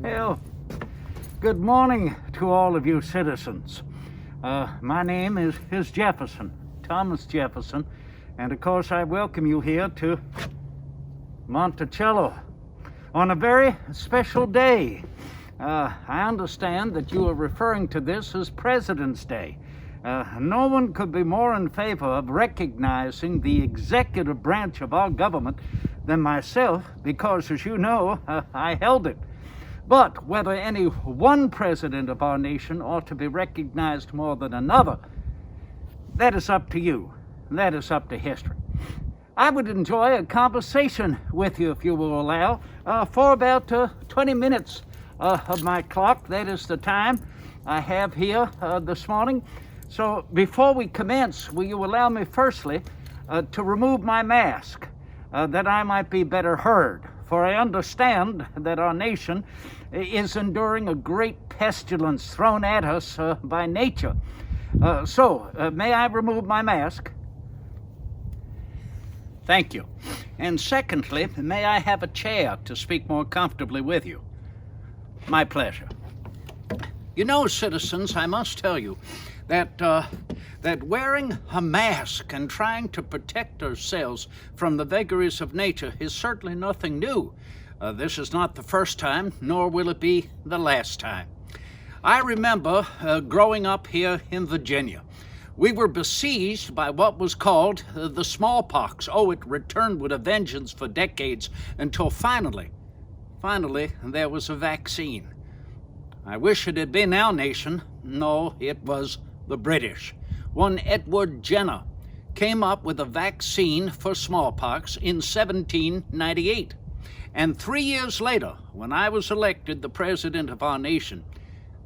Well, good morning to all of you citizens. My name is Jefferson, Thomas Jefferson, and of course I welcome you here to Monticello on a very special day. I understand that you are referring to this as President's Day. No one could be more in favor of recognizing the executive branch of our government than myself, because, as you know, I held it. But whether any one president of our nation ought to be recognized more than another, that is up to you. That is up to history. I would enjoy a conversation with you, if you will allow, for about 20 minutes of my clock. That is the time I have here this morning. So before we commence, will you allow me firstly to remove my mask, that I might be better heard? For I understand that our nation is enduring a great pestilence thrown at us by nature. So may I remove my mask? Thank you. And secondly, may I have a chair to speak more comfortably with you? My pleasure. You know, citizens, I must tell you that wearing a mask and trying to protect ourselves from the vagaries of nature is certainly nothing new. This is not the first time, nor will it be the last time. I remember growing up here in Virginia. We were besieged by what was called the smallpox. Oh, it returned with a vengeance for decades until finally, there was a vaccine. I wish it had been our nation. No, it was the British. One Edward Jenner came up with a vaccine for smallpox in 1798. And 3 years later, when I was elected the president of our nation,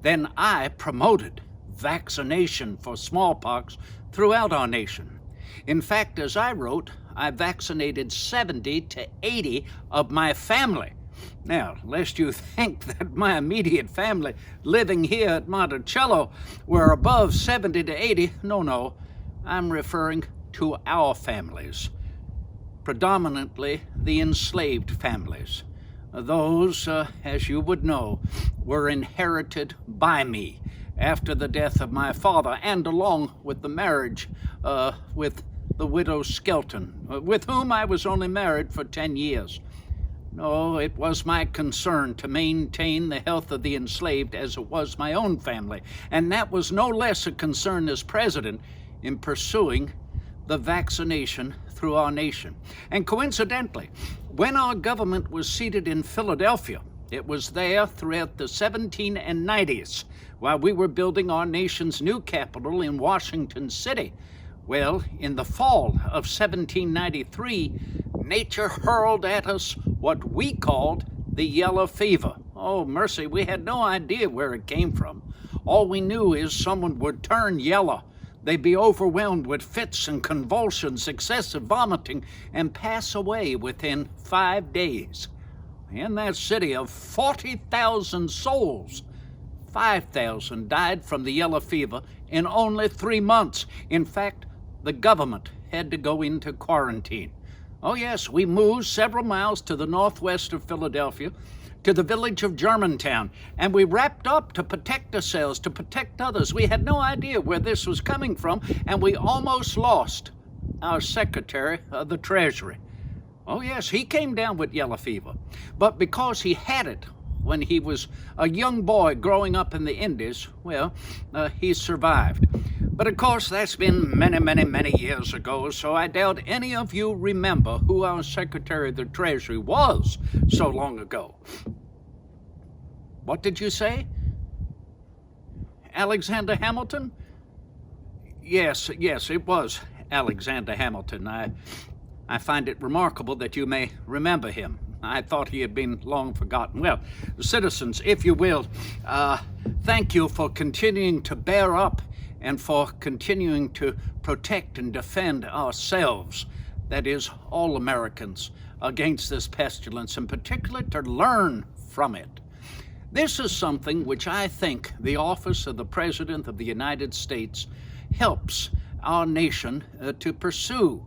then I promoted vaccination for smallpox throughout our nation. In fact, as I wrote, I vaccinated 70 to 80 of my family. Now, lest you think that my immediate family living here at Monticello were above 70 to 80, no, I'm referring to our families, predominantly the enslaved families. Those, as you would know, were inherited by me after the death of my father, and along with the marriage with the widow Skelton, with whom I was only married for 10 years. No, it was my concern to maintain the health of the enslaved as it was my own family, and that was no less a concern as president in pursuing the vaccination through our nation. And coincidentally, when our government was seated in Philadelphia, it was there throughout the 1790s, while we were building our nation's new capital in Washington City. Well, in the fall of 1793, nature hurled at us what we called the yellow fever. Oh, mercy, we had no idea where it came from. All we knew is someone would turn yellow. They'd be overwhelmed with fits and convulsions, excessive vomiting, and pass away within 5 days. In that city of 40,000 souls, 5,000 died from the yellow fever in only 3 months. In fact, the government had to go into quarantine. Oh yes, we moved several miles to the northwest of Philadelphia, to the village of Germantown, and we wrapped up to protect ourselves, to protect others. We had no idea where this was coming from, and we almost lost our Secretary of the Treasury. Oh yes, he came down with yellow fever, but because he had it when he was a young boy growing up in the Indies, well, he survived. But of course, that's been many years ago, so I doubt any of you remember who our Secretary of the Treasury was so long ago. What did you say? Alexander Hamilton? Yes, it was Alexander Hamilton. I find it remarkable that you may remember him. I thought he had been long forgotten. Well, citizens, if you will, thank you for continuing to bear up and for continuing to protect and defend ourselves, that is, all Americans, against this pestilence, and particularly to learn from it. This is something which I think the office of the President of the United States helps our nation to pursue.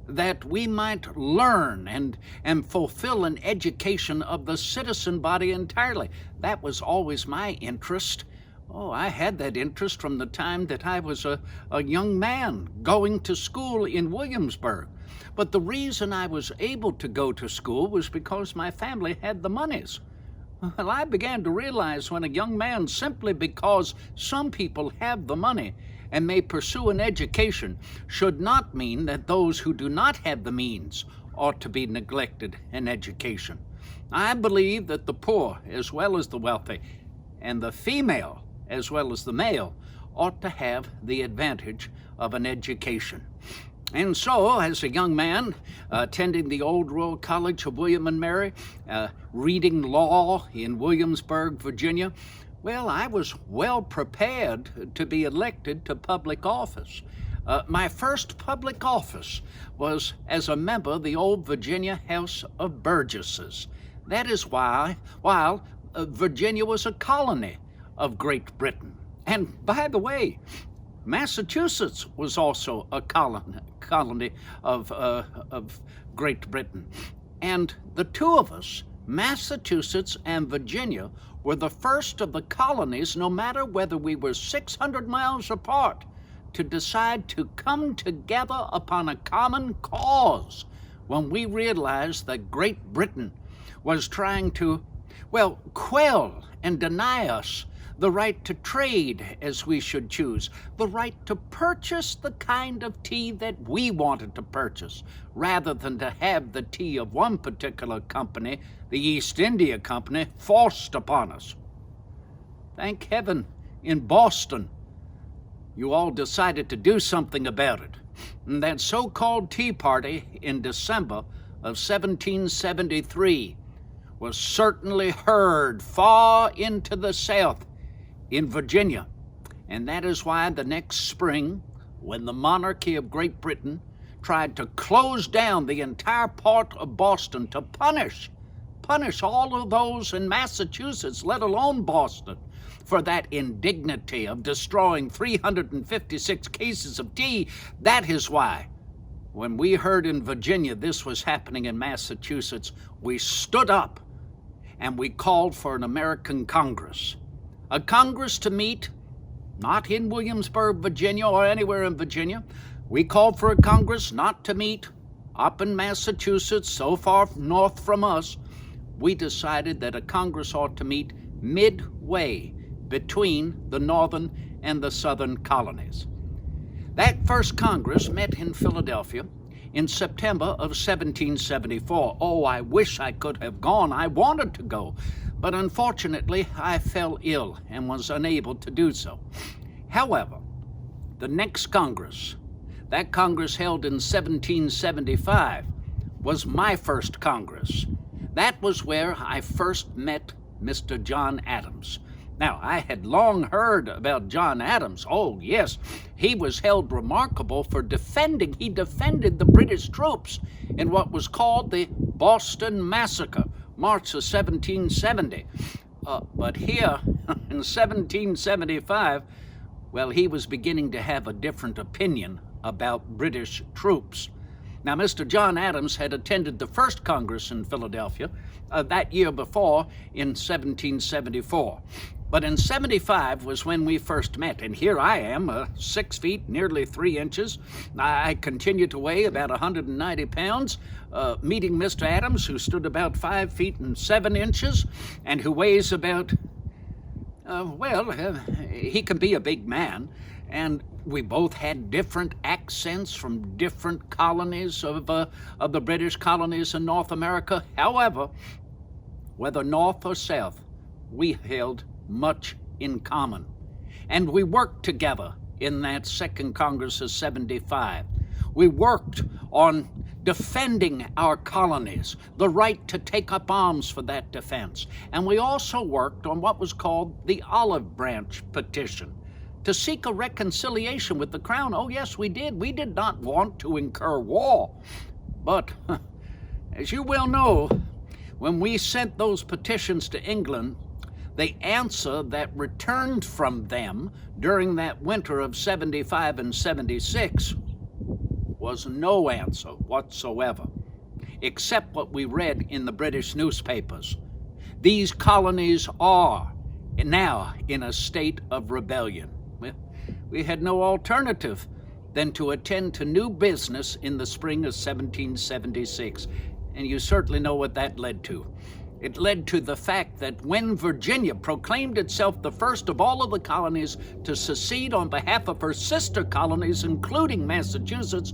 that we might learn and fulfill an education of the citizen body entirely. That was always my interest. Oh, I had that interest from the time that I was a young man going to school in Williamsburg. But the reason I was able to go to school was because my family had the monies. Well, I began to realize when a young man, simply because some people have the money and may pursue an education, should not mean that those who do not have the means ought to be neglected in education. I believe that the poor as well as the wealthy, and the female as well as the male, ought to have the advantage of an education. And so, as a young man, attending the Old Royal College of William and Mary, reading law in Williamsburg, Virginia, well, I was well prepared to be elected to public office. My first public office was as a member of the old Virginia House of Burgesses. That is why, while Virginia was a colony of Great Britain. And by the way, Massachusetts was also a colony of Great Britain. And the two of us, Massachusetts and Virginia, were the first of the colonies, no matter whether we were 600 miles apart, to decide to come together upon a common cause when we realized that Great Britain was trying to, well, quell and deny us the right to trade as we should choose, the right to purchase the kind of tea that we wanted to purchase, rather than to have the tea of one particular company, the East India Company, forced upon us. Thank heaven, in Boston, you all decided to do something about it. And that so-called Tea Party in December of 1773 was certainly heard far into the South in Virginia. And that is why the next spring, when the monarchy of Great Britain tried to close down the entire part of Boston to punish all of those in Massachusetts, let alone Boston, for that indignity of destroying 356 cases of tea, that is why, when we heard in Virginia this was happening in Massachusetts, we stood up and we called for an American Congress. A Congress to meet, not in Williamsburg, Virginia, or anywhere in Virginia. We called for a Congress not to meet up in Massachusetts, so far north from us. We decided that a Congress ought to meet midway between the northern and the southern colonies. That first Congress met in Philadelphia in September of 1774. Oh, I wish I could have gone. I wanted to go, but unfortunately I fell ill and was unable to do so. However, the next Congress, that Congress held in 1775, was my first Congress. That was where I first met Mr. John Adams. Now, I had long heard about John Adams. Oh, yes, he was held remarkable for he defended the British troops in what was called the Boston Massacre, March of 1770. But here, in 1775, well, he was beginning to have a different opinion about British troops. Now, Mr. John Adams had attended the first Congress in Philadelphia that year before, in 1774. But in 75 was when we first met, and here I am, 6 feet, nearly 3 inches. I continue to weigh about 190 pounds, meeting Mr. Adams, who stood about 5 feet and 7 inches, and who weighs about, he can be a big man, and we both had different accents from different colonies of the British colonies in North America. However, whether north or south, we held much in common. And we worked together in that second Congress of 75. We worked on defending our colonies, the right to take up arms for that defense. And we also worked on what was called the Olive Branch Petition, to seek a reconciliation with the Crown. Oh, yes, we did. We did not want to incur war. But, as you well know, when we sent those petitions to England, the answer that returned from them during that winter of 75 and 76 was no answer whatsoever, except what we read in the British newspapers. These colonies are now in a state of rebellion. We had no alternative than to attend to new business in the spring of 1776, and you certainly know what that led to. It led to the fact that when Virginia proclaimed itself the first of all of the colonies to secede on behalf of her sister colonies, including Massachusetts,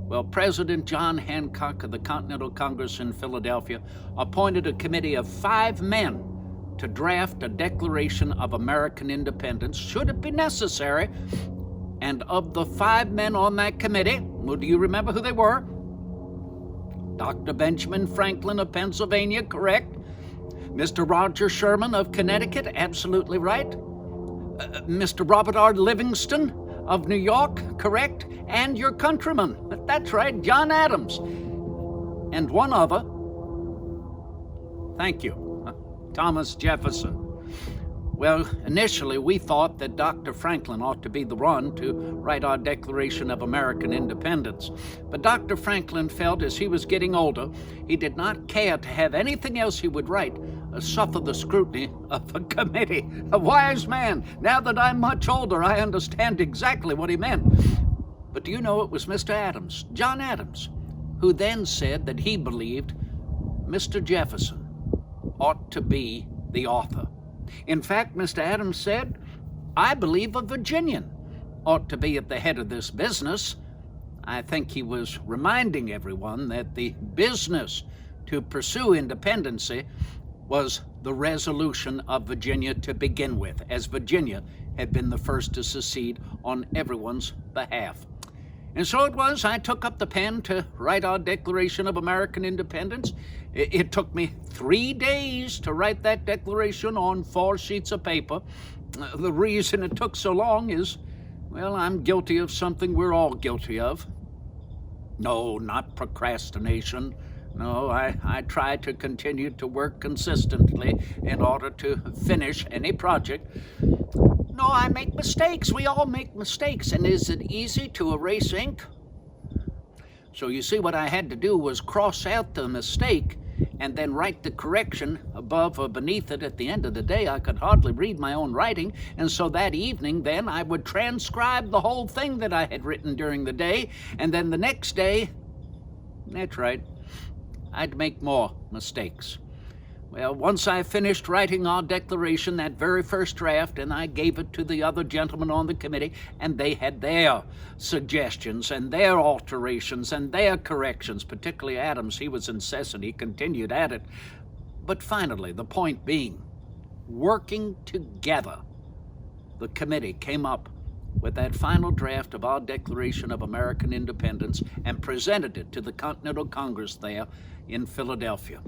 well, President John Hancock of the Continental Congress in Philadelphia appointed a committee of 5 men to draft a Declaration of American Independence, should it be necessary. And of the 5 men on that committee, well, do you remember who they were? Dr. Benjamin Franklin of Pennsylvania, correct? Mr. Roger Sherman of Connecticut, absolutely right. Mr. Robert R. Livingston of New York, correct? And your countryman, that's right, John Adams. And one other, thank you, Thomas Jefferson. Well, initially we thought that Dr. Franklin ought to be the one to write our Declaration of American Independence. But Dr. Franklin felt as he was getting older, he did not care to have anything else he would write suffer the scrutiny of a committee. A wise man. Now that I'm much older, I understand exactly what he meant. But do you know, it was Mr. Adams, John Adams, who then said that he believed Mr. Jefferson ought to be the author. In fact, Mr. Adams said, I believe a Virginian ought to be at the head of this business. I think he was reminding everyone that the business to pursue independency was the resolution of Virginia to begin with, as Virginia had been the first to secede on everyone's behalf. And so it was, I took up the pen to write our Declaration of American Independence. It took me 3 days to write that declaration on 4 sheets of paper. The reason it took so long is, well, I'm guilty of something we're all guilty of. No, not procrastination. No, I try to continue to work consistently in order to finish any project. No, I make mistakes. We all make mistakes. And is it easy to erase ink? So you see, what I had to do was cross out the mistake and then write the correction above or beneath it. At the end of the day, I could hardly read my own writing. And so that evening, then, I would transcribe the whole thing that I had written during the day. And then the next day, that's right, I'd make more mistakes. Well, once I finished writing our declaration, that very first draft, and I gave it to the other gentlemen on the committee, and they had their suggestions and their alterations and their corrections, particularly Adams. He was incessant. He continued at it. But finally, the point being, working together, the committee came up with that final draft of our Declaration of American Independence and presented it to the Continental Congress there in Philadelphia.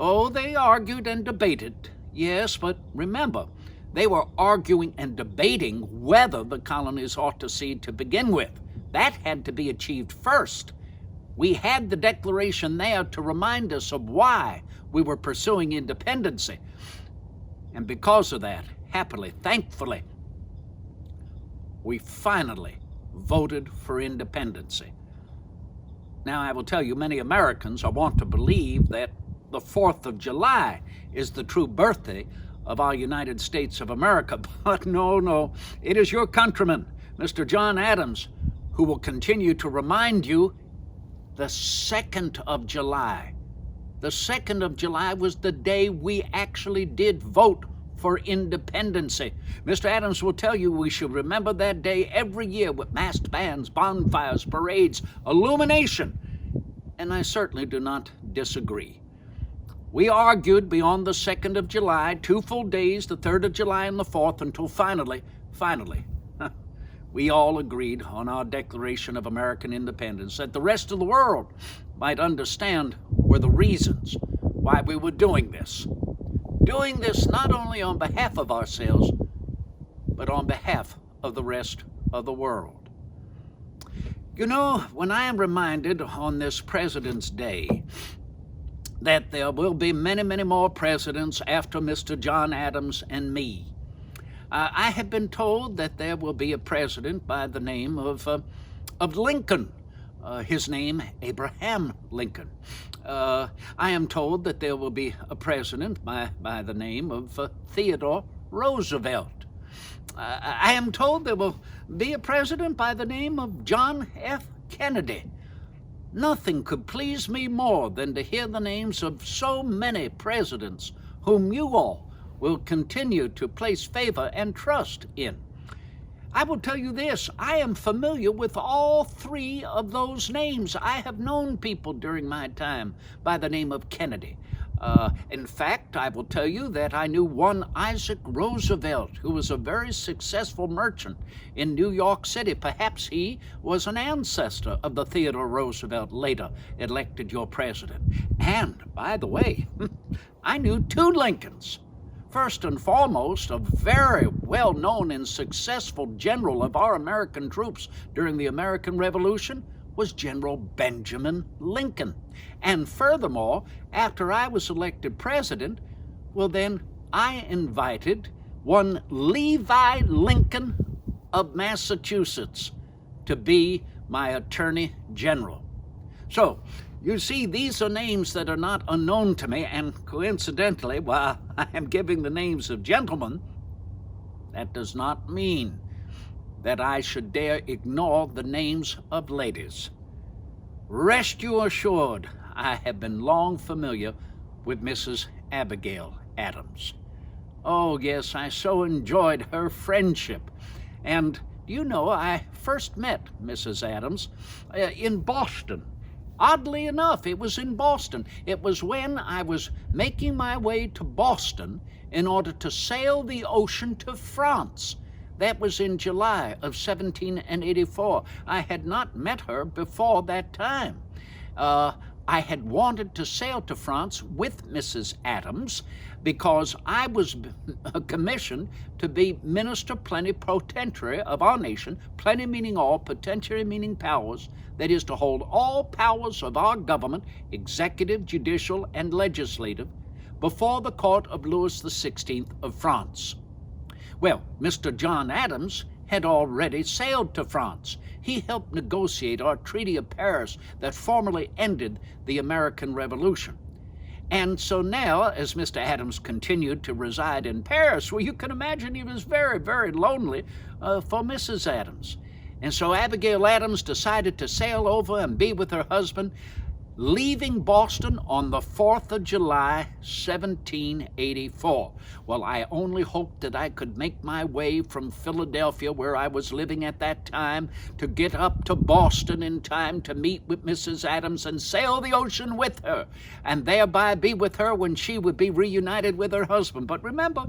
Oh, they argued and debated, yes, but remember, they were arguing and debating whether the colonies ought to secede to begin with. That had to be achieved first. We had the Declaration there to remind us of why we were pursuing independency. And because of that, happily, thankfully, we finally voted for independency. Now, I will tell you, many Americans want to believe that the 4th of July is the true birthday of our United States of America. But no, it is your countryman, Mr. John Adams, who will continue to remind you the 2nd of July. The 2nd of July was the day we actually did vote for independency. Mr. Adams will tell you we should remember that day every year with masked bands, bonfires, parades, illumination. And I certainly do not disagree. We argued beyond the 2nd of July, 2 full days, the 3rd of July and the 4th, until finally, we all agreed on our Declaration of American Independence, that the rest of the world might understand were the reasons why we were doing this. Doing this not only on behalf of ourselves, but on behalf of the rest of the world. You know, when I am reminded on this President's Day that there will be many, many more presidents after Mr. John Adams and me, I have been told that there will be a president by the name of Lincoln, His name, Abraham Lincoln. I am told that there will be a president by the name of Theodore Roosevelt. I am told there will be a president by the name of John F. Kennedy. Nothing could please me more than to hear the names of so many presidents whom you all will continue to place favor and trust in. I will tell you this, I am familiar with all three of those names. I have known people during my time by the name of Kennedy. In fact, I will tell you that I knew one Isaac Roosevelt, who was a very successful merchant in New York City. Perhaps he was an ancestor of the Theodore Roosevelt later elected your president. And, by the way, I knew two Lincolns. First and foremost, a very well-known and successful general of our American troops during the American Revolution was General Benjamin Lincoln. And furthermore, after I was elected president, well then, I invited one Levi Lincoln of Massachusetts to be my attorney general. So, you see, these are names that are not unknown to me, and coincidentally, while I am giving the names of gentlemen, that does not mean that I should dare ignore the names of ladies. Rest you assured, I have been long familiar with Mrs. Abigail Adams. Oh, yes, I so enjoyed her friendship. And, do you know, I first met Mrs. Adams in Boston. Oddly enough, it was in Boston. It was when I was making my way to Boston in order to sail the ocean to France. That was in July of 1784. I had not met her before that time. I had wanted to sail to France with Mrs. Adams because I was commissioned to be minister plenipotentiary of our nation, plenty meaning all, potentiary meaning powers, that is to hold all powers of our government, executive, judicial, and legislative, before the court of Louis XVI of France. Well, Mr. John Adams had already sailed to France. He helped negotiate our Treaty of Paris that formally ended the American Revolution. And so now, as Mr. Adams continued to reside in Paris, well, you can imagine he was very, very lonely for Mrs. Adams. And so Abigail Adams decided to sail over and be with her husband, leaving Boston on the 4th of July, 1784. Well, I only hoped that I could make my way from Philadelphia, where I was living at that time, to get up to Boston in time to meet with Mrs. Adams and sail the ocean with her, and thereby be with her when she would be reunited with her husband. But remember,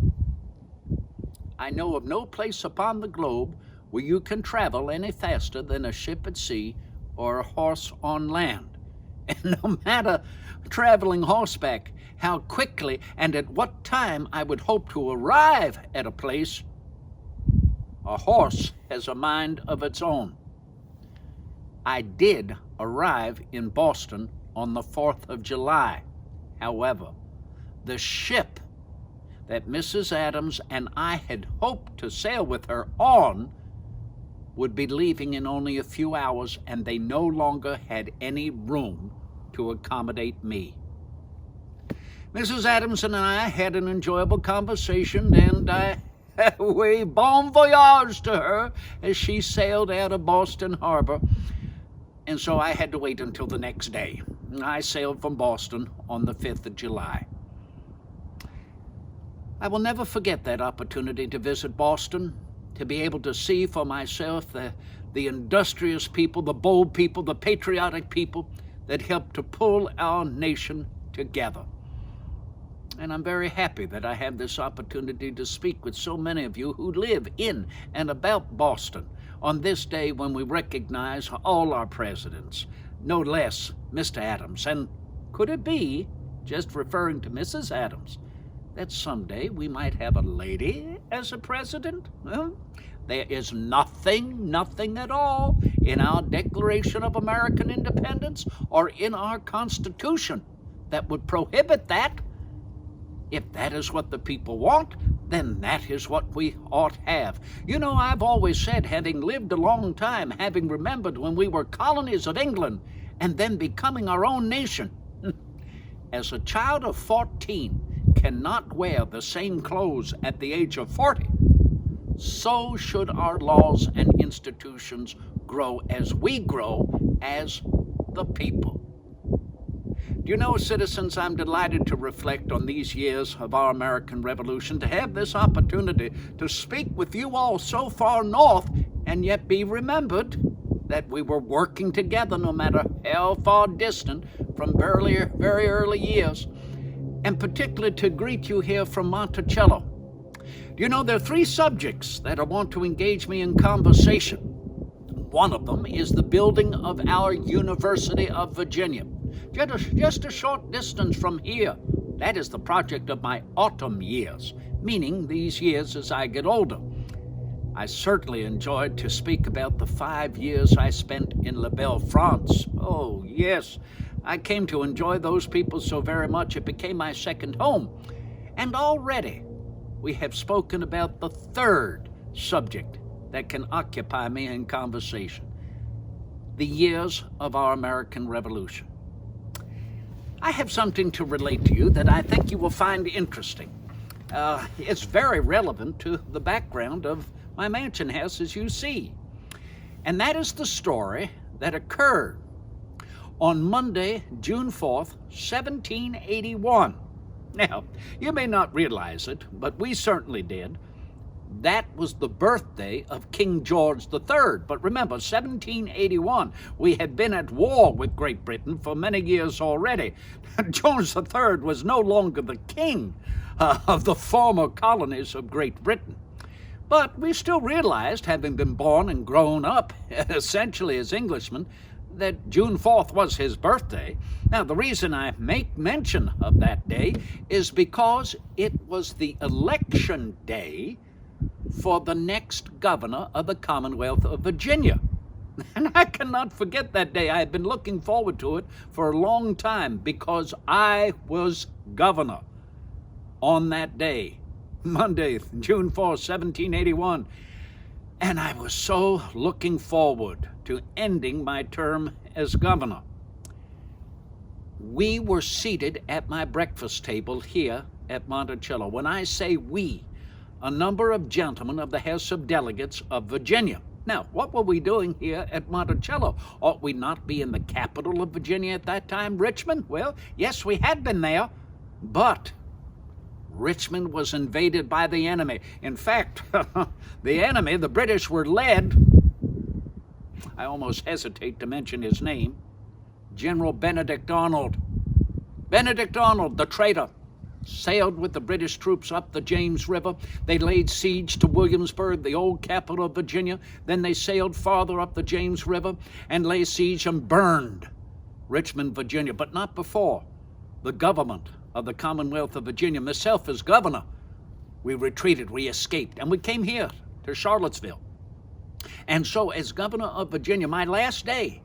I know of no place upon the globe where you can travel any faster than a ship at sea or a horse on land. And no matter traveling horseback, how quickly and at what time I would hope to arrive at a place, a horse has a mind of its own. I did arrive in Boston on the 4th of July. However, the ship that Mrs. Adams and I had hoped to sail with her on would be leaving in only a few hours, and they no longer had any room to accommodate me. Mrs. Adams and I had an enjoyable conversation, and I waved bon voyage to her as she sailed out of Boston Harbor. And so I had to wait until the next day. I sailed from Boston on the 5th of July. I will never forget that opportunity to visit Boston, to be able to see for myself the industrious people, the bold people, the patriotic people that helped to pull our nation together. And I'm very happy that I have this opportunity to speak with so many of you who live in and about Boston on this day when we recognize all our presidents, no less Mr. Adams. And could it be, just referring to Mrs. Adams, that someday we might have a lady as a president? Well, there is nothing at all in our Declaration of American Independence or in our Constitution that would prohibit that. If that is what the people want, then that is what we ought have. You know, I've always said, having lived a long time, having remembered when we were colonies of England and then becoming our own nation, as a child of 14 cannot wear the same clothes at the age of 40, so should our laws and institutions grow as we grow as the people. Do you know, citizens, I'm delighted to reflect on these years of our American Revolution, to have this opportunity to speak with you all so far north and yet be remembered that we were working together no matter how far distant from very early years, and particularly to greet you here from Monticello. Do you know, there are three subjects that want to engage me in conversation. One of them is the building of our University of Virginia, just a short distance from here. That is the project of my autumn years, meaning these years as I get older. I certainly enjoyed to speak about the 5 years I spent in La Belle, France. Oh, yes, I came to enjoy those people so very much it became my second home. And already we have spoken about the third subject that can occupy me in conversation: the years of our American Revolution. I have something to relate to you that I think you will find interesting. It's very relevant to the background of my mansion house, as you see. And that is the story that occurred on Monday, June 4th, 1781. Now, you may not realize it, but we certainly did. That was the birthday of King George III. But remember, 1781, we had been at war with Great Britain for many years already. George III was no longer the king of the former colonies of Great Britain. But we still realized, having been born and grown up essentially as Englishmen, that June 4th was his birthday. Now, the reason I make mention of that day is because it was the election day for the next governor of the Commonwealth of Virginia. And I cannot forget that day. I had been looking forward to it for a long time because I was governor on that day, Monday, June 4, 1781. And I was so looking forward to ending my term as governor. We were seated at my breakfast table here at Monticello. When I say we, a number of gentlemen of the House of Delegates of Virginia. Now, what were we doing here at Monticello? Ought we not be in the capital of Virginia at that time, Richmond? Well, yes, we had been there, but Richmond was invaded by the enemy. In fact, the enemy, the British, were led, I almost hesitate to mention his name, General Benedict Arnold. Benedict Arnold, the traitor, sailed with the British troops up the James River. They laid siege to Williamsburg, the old capital of Virginia. Then they sailed farther up the James River and laid siege and burned Richmond, Virginia, but not before. The government of the Commonwealth of Virginia, myself as governor, we retreated, we escaped, and we came here to Charlottesville. And so as governor of Virginia, my last day,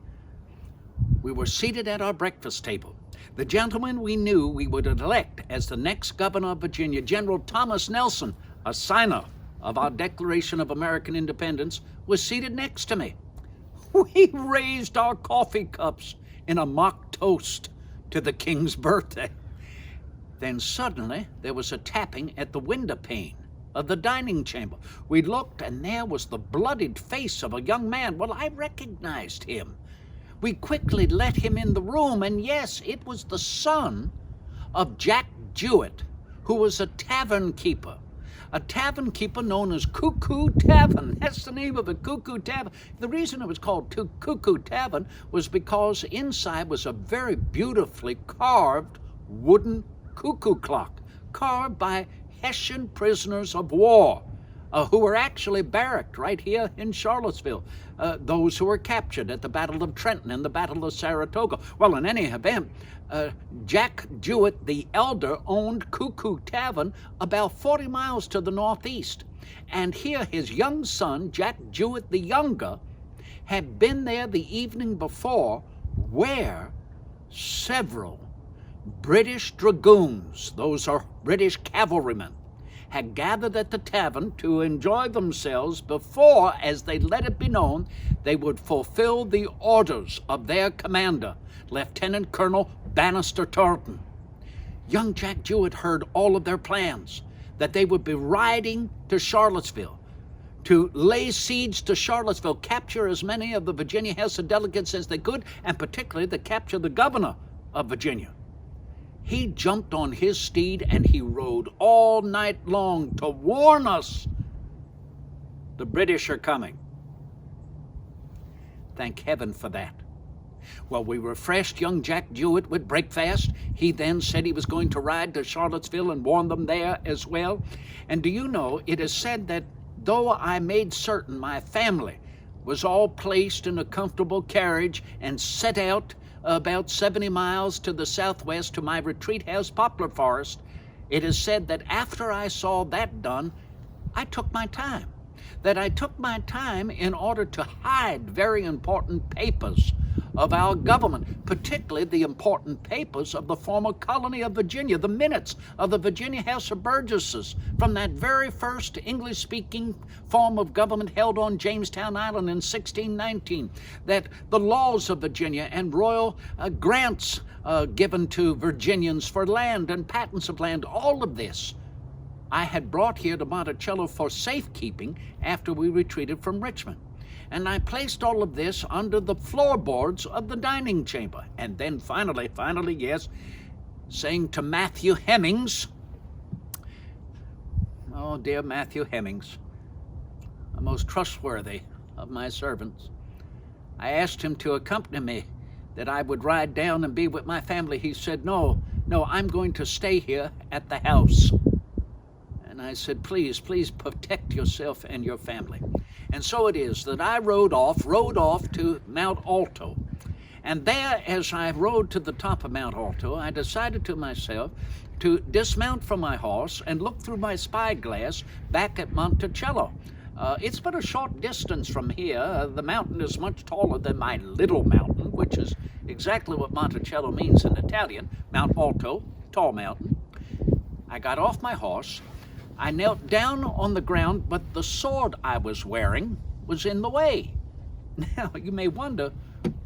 we were seated at our breakfast table. The gentleman we knew we would elect as the next governor of Virginia, General Thomas Nelson, a signer of our Declaration of American Independence, was seated next to me. We raised our coffee cups in a mock toast to the king's birthday. Then suddenly there was a tapping at the window pane of the dining chamber. We looked, and there was the bloodied face of a young man. Well, I recognized him. We quickly let him in the room, and yes, it was the son of Jack Jewett, who was a tavern keeper known as Cuckoo Tavern. That's the name of it, Cuckoo Tavern. The reason it was called Cuckoo Tavern was because inside was a very beautifully carved wooden cuckoo clock, carved by Hessian prisoners of war, who were actually barracked right here in Charlottesville, those who were captured at the Battle of Trenton and the Battle of Saratoga. Well, in any event, Jack Jewett the Elder owned Cuckoo Tavern about 40 miles to the northeast. And here his young son, Jack Jewett the Younger, had been there the evening before, where several British dragoons, those are British cavalrymen, had gathered at the tavern to enjoy themselves before, as they let it be known, they would fulfill the orders of their commander, Lieutenant Colonel Bannister Tarleton. Young Jack Jewett heard all of their plans, that they would be riding to Charlottesville, to lay siege to Charlottesville, capture as many of the Virginia House of Delegates as they could, and particularly to capture the governor of Virginia. He jumped on his steed and he rode all night long to warn us the British are coming. Thank heaven for that. Well, we refreshed young Jack Jewett with breakfast. He then said he was going to ride to Charlottesville and warn them there as well. And do you know, it is said that though I made certain my family was all placed in a comfortable carriage and set out about 70 miles to the southwest to my retreat house, Poplar Forest, it is said that after I saw that done, I took my time. That I took my time in order to hide very important papers of our government, particularly the important papers of the former colony of Virginia, the minutes of the Virginia House of Burgesses from that very first English-speaking form of government held on Jamestown Island in 1619, that the laws of Virginia and royal grants given to Virginians for land and patents of land, all of this I had brought here to Monticello for safekeeping after we retreated from Richmond. And I placed all of this under the floorboards of the dining chamber. And then finally, yes, saying to Matthew Hemmings, oh dear Matthew Hemmings, the most trustworthy of my servants, I asked him to accompany me, that I would ride down and be with my family. He said, no, I'm going to stay here at the house. And I said, please protect yourself and your family. And so it is that I rode off to Mount Alto. And there, as I rode to the top of Mount Alto, I decided to myself to dismount from my horse and look through my spyglass back at Monticello. It's but a short distance from here. The mountain is much taller than my little mountain, which is exactly what Monticello means in Italian. Mount Alto, tall mountain. I got off my horse. I knelt down on the ground, but the sword I was wearing was in the way. Now, you may wonder,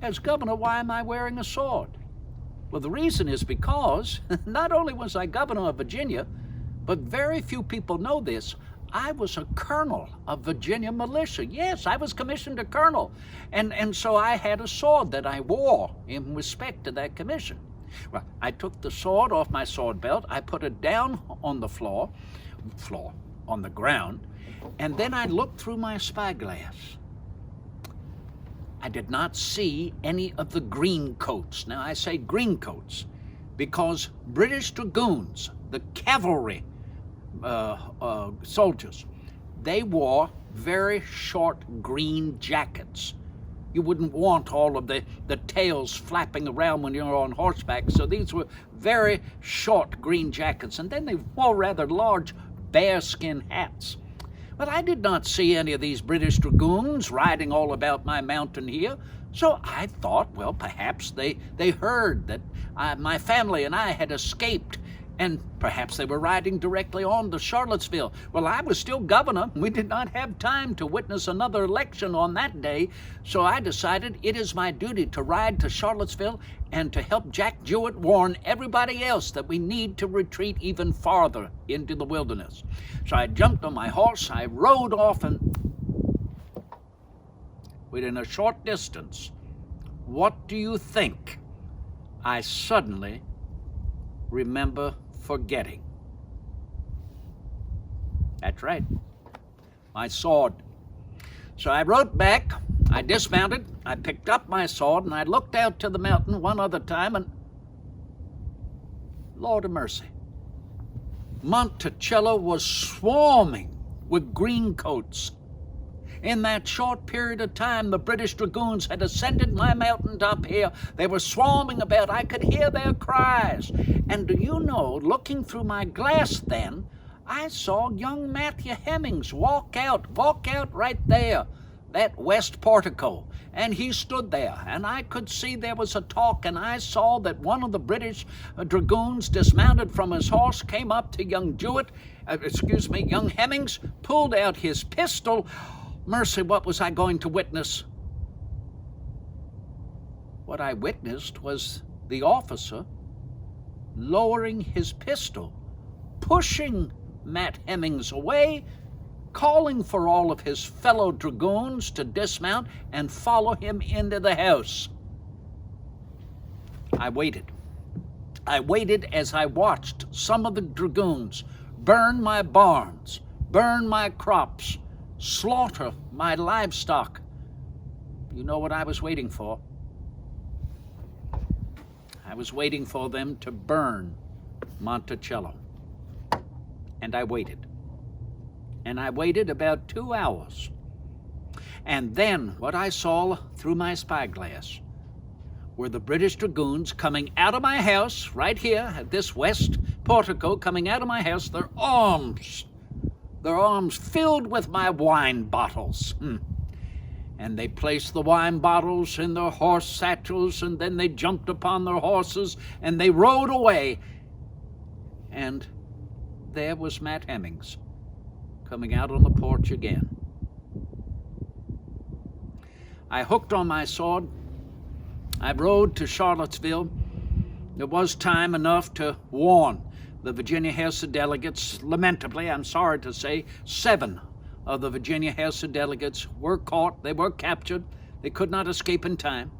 as governor, why am I wearing a sword? Well, the reason is because not only was I governor of Virginia, but very few people know this, I was a colonel of Virginia militia. Yes, I was commissioned a colonel. And so I had a sword that I wore in respect to that commission. Well, I took the sword off my sword belt, I put it down on the on the ground, and then I looked through my spyglass. I did not see any of the green coats. Now I say green coats because British dragoons, the cavalry soldiers, they wore very short green jackets. You wouldn't want all of the tails flapping around when you're on horseback, so these were very short green jackets, and then they wore rather large bearskin hats. But I did not see any of these British dragoons riding all about my mountain here, so I thought, well, perhaps they heard that my family and I had escaped, and perhaps they were riding directly on to Charlottesville. Well, I was still governor. We did not have time to witness another election on that day, so I decided it is my duty to ride to Charlottesville and to help Jack Jewett warn everybody else that we need to retreat even farther into the wilderness. So I jumped on my horse, I rode off, and within a short distance, what do you think I suddenly remember forgetting? That's right, my sword. So I rode back, I dismounted, I picked up my sword, and I looked out to the mountain one other time, and Lord of mercy, Monticello was swarming with green coats. In that short period of time, the British dragoons had ascended my mountaintop here. They were swarming about. I could hear their cries. And do you know, looking through my glass then, I saw young Matthew Hemmings walk out right there, that west portico, and he stood there, and I could see there was a talk, and I saw that one of the British dragoons dismounted from his horse, came up to young young Hemmings, pulled out his pistol. Mercy, what was I going to witness? What I witnessed was the officer lowering his pistol, pushing Matt Hemmings away, calling for all of his fellow dragoons to dismount and follow him into the house. I waited. I waited as I watched some of the dragoons burn my barns, burn my crops, slaughter my livestock. You know what I was waiting for? I was waiting for them to burn Monticello. And I waited. And I waited about 2 hours. And then what I saw through my spyglass were the British dragoons coming out of my house, right here at this west portico, coming out of my house, their arms filled with my wine bottles. And they placed the wine bottles in their horse satchels, and then they jumped upon their horses, and they rode away. And there was Matt Hemmings, coming out on the porch again. I hooked on my sword. I rode to Charlottesville. There was time enough to warn the Virginia House of Delegates. Lamentably, I'm sorry to say, 7 of the Virginia House of Delegates were caught. They were captured. They could not escape in time.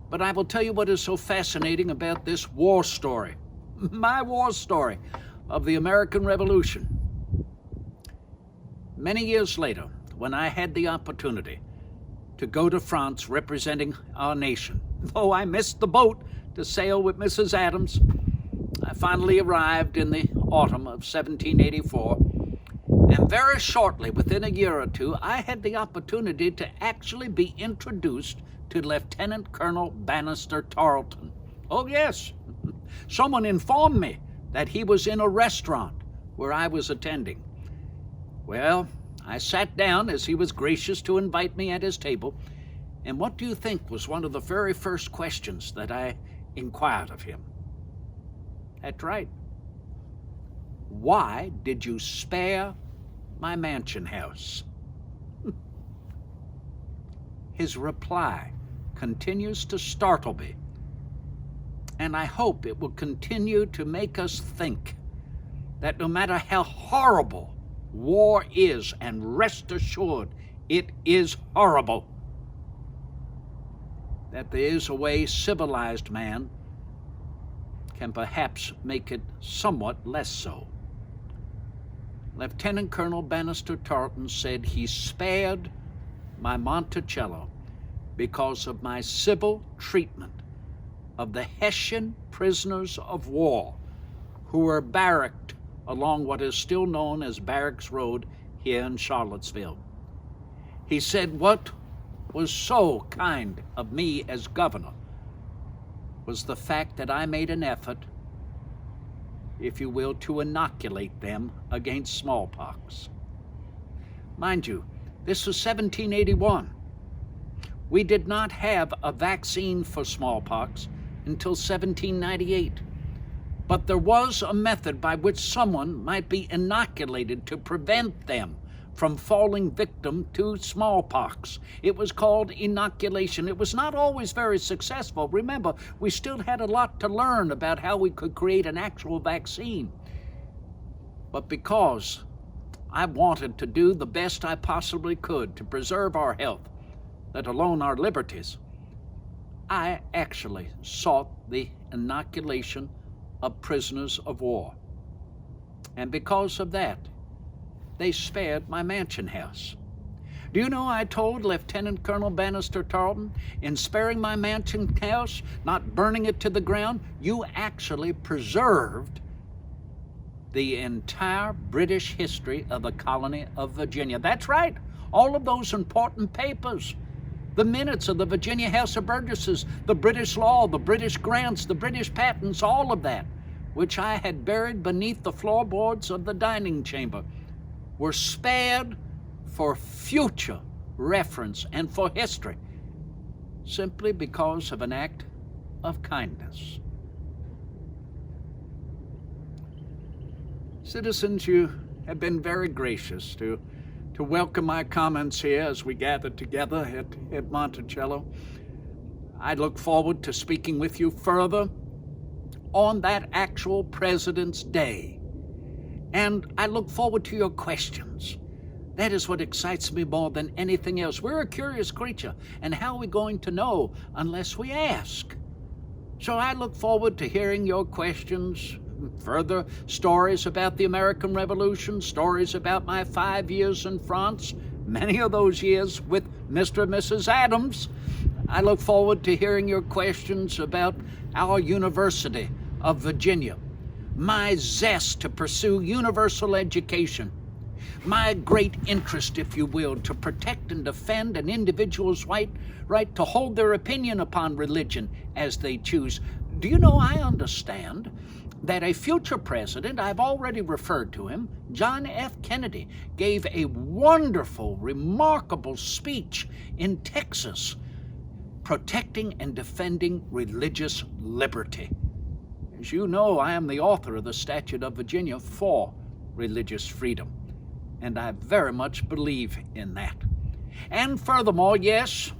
But I will tell you what is so fascinating about this war story, my war story of the American Revolution. Many years later, when I had the opportunity to go to France representing our nation, though I missed the boat to sail with Mrs. Adams, I finally arrived in the autumn of 1784, and very shortly, within a year or two, I had the opportunity to actually be introduced to Lieutenant Colonel Bannister Tarleton. Oh yes, someone informed me that he was in a restaurant where I was attending. Well, I sat down as he was gracious to invite me at his table, and what do you think was one of the very first questions that I inquired of him? That's right. Why did you spare my mansion house? His reply continues to startle me, and I hope it will continue to make us think that no matter how horrible war is, and rest assured, it is horrible, that there is a way civilized man can perhaps make it somewhat less so. Lieutenant Colonel Bannister Tarleton said he spared my Monticello because of my civil treatment of the Hessian prisoners of war who were barracked along what is still known as Barracks Road here in Charlottesville. He said what was so kind of me as governor was the fact that I made an effort, if you will, to inoculate them against smallpox. Mind you, this was 1781. We did not have a vaccine for smallpox until 1798. But there was a method by which someone might be inoculated to prevent them from falling victim to smallpox. It was called inoculation. It was not always very successful. Remember, we still had a lot to learn about how we could create an actual vaccine. But because I wanted to do the best I possibly could to preserve our health, let alone our liberties, I actually sought the inoculation of prisoners of war. And because of that, they spared my mansion house. Do you know I told Lieutenant Colonel Bannister Tarleton, in sparing my mansion house, not burning it to the ground, you actually preserved the entire British history of the colony of Virginia. That's right, all of those important papers, the minutes of the Virginia House of Burgesses, the British law, the British grants, the British patents, all of that, which I had buried beneath the floorboards of the dining chamber, were spared for future reference and for history, simply because of an act of kindness. Citizens, you have been very gracious to welcome my comments here as we gather together at Monticello. I look forward to speaking with you further on that actual President's Day. And I look forward to your questions. That is what excites me more than anything else. We're a curious creature, and how are we going to know unless we ask? So I look forward to hearing your questions, further stories about the American Revolution, stories about my 5 years in France, many of those years with Mr. and Mrs. Adams. I look forward to hearing your questions about our University of Virginia, my zest to pursue universal education, my great interest, if you will, to protect and defend an individual's right to hold their opinion upon religion as they choose. Do you know, I understand that a future president, I've already referred to him, John F. Kennedy, gave a wonderful, remarkable speech in Texas protecting and defending religious liberty. As you know, I am the author of the Statute of Virginia for religious freedom, and I very much believe in that. And furthermore, yes,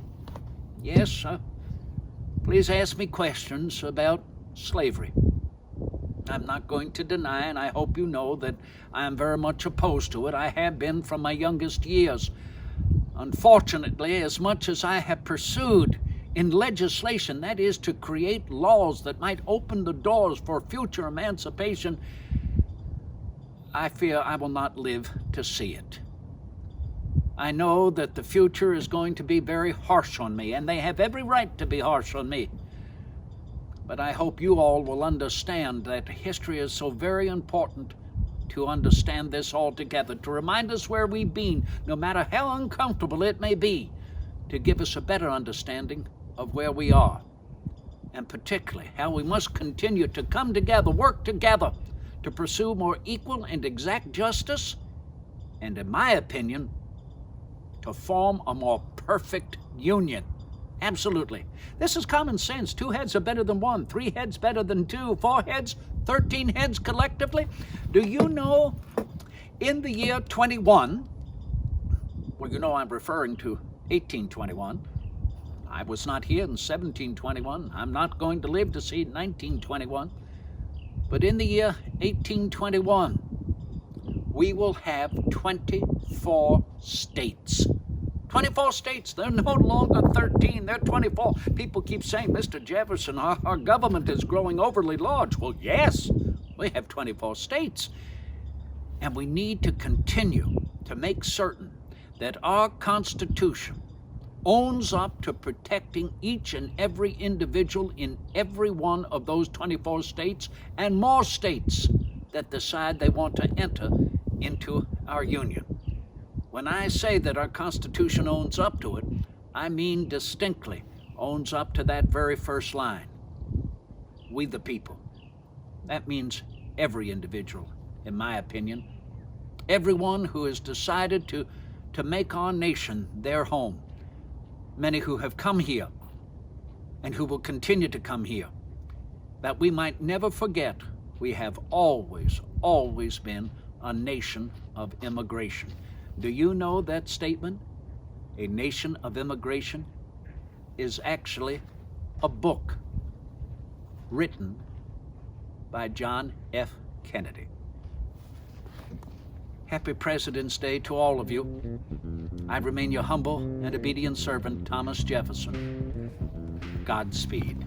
please ask me questions about slavery. I'm not going to deny, and I hope you know, that I am very much opposed to it. I have been from my youngest years. Unfortunately, as much as I have pursued in legislation, that is, to create laws that might open the doors for future emancipation, I fear I will not live to see it. I know that the future is going to be very harsh on me, and they have every right to be harsh on me. But I hope you all will understand that history is so very important to understand this all together, to remind us where we've been, no matter how uncomfortable it may be, to give us a better understanding of where we are, and particularly how we must continue to come together, work together, to pursue more equal and exact justice, and in my opinion, to form a more perfect union. Absolutely. This is common sense. 2 heads are better than 1, 3 heads better than 2, 4 heads, 13 heads collectively. Do you know, in the year 21, well, you know I'm referring to 1821. I was not here in 1721. I'm not going to live to see 1921. But in the year 1821, we will have 24 states. 24 states. They're no longer 13, they're 24. People keep saying, Mr. Jefferson, our government is growing overly large. Well, yes, we have 24 states. And we need to continue to make certain that our Constitution owns up to protecting each and every individual in every one of those 24 states, and more states that decide they want to enter into our union. When I say that our Constitution owns up to it, I mean distinctly owns up to that very first line. We the people. That means every individual, in my opinion. Everyone who has decided to make our nation their home. Many who have come here and who will continue to come here, that we might never forget we have always been a nation of immigration. Do you know that statement, a nation of immigration, is actually a book written by John F. Kennedy. Happy President's Day to all of you. I remain your humble and obedient servant, Thomas Jefferson. Godspeed.